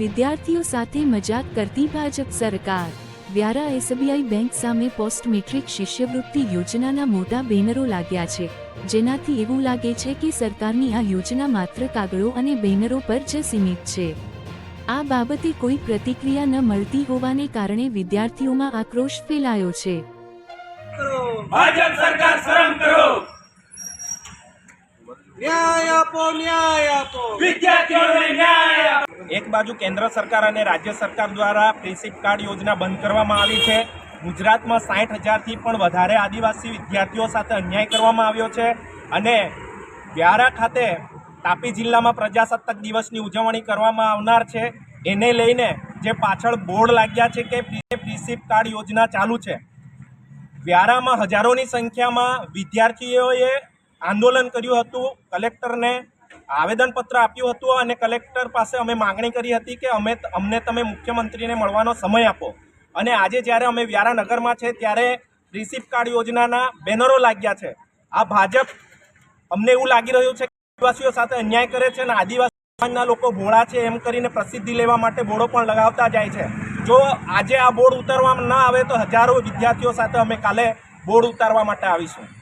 વિદ્યાર્થીઓ સાથે મજાક કરતી ભાજપ સરકાર। વ્યારા એસબીઆઈ બેંક સામે પોસ્ટ મેટ્રિક શિષ્યવૃત્તિ યોજનાના મોટા બેનરો લાગ્યા છે, જેનાથી એવું લાગે છે કે સરકારની આ યોજના માત્ર કાગળો અને બેનરો પર જ સીમિત છે। આ બાબતે કોઈ પ્રતિક્રિયા ન મળતી હોવાને કારણે વિદ્યાર્થીઓમાં આક્રોશ ફેલાયો છે। ભાજપ સરકાર શરમ કરો, न्याय आपो, न्याय आपो, વિદ્યાર્થીઓને ન્યાય આપો। एक बाजू केंद्र सरकार और राज्य सरकार द्वारा प्रीशिप कार्ड योजना बंद करवामां आवी छे। गुजरात में 60,000 थी पण वधारे आदिवासी विद्यार्थीओ साथे अन्याय करवामां आव्यो छे अने व्यारा खाते तापी जिल्ला में प्रजासत्ताक दिवसनी उजवणी करवामां आवनार छे। एने लईने जे पाछळ बोर्ड लाग्या छे के प्रीशिप कार्ड योजना चालू छे। व्यारा में हजारों संख्या में विद्यार्थीओए आंदोलन कर्युं हतुं, कलेक्टर ने आवेदनपत्र आप्युं हतुं अने कलेक्टर पासे अमे मागणी करी हती के अमने तमे मुख्यमंत्री ने मळवानो समय आपो। अने आजे ज्यारे अमे व्यारा नगरमां छे त्यारे प्रीशिप कार्ड योजनाना बेनरो लाग्या छे। आ भाजप अमने एवुं लागी रह्युं छे के आदिवासीओ साथे अन्याय करे छे अने आदिवासी समाजना लोको भोळा छे एम करीने प्रसिद्धि लेवा माटे बोर्डो पण लगावता जाय छे। जो आजे आ बोर्ड उतारवामां न आवे तो हजारों विद्यार्थीओ साथे अमे काले बोर्ड उतारवा माटे आवीशुं।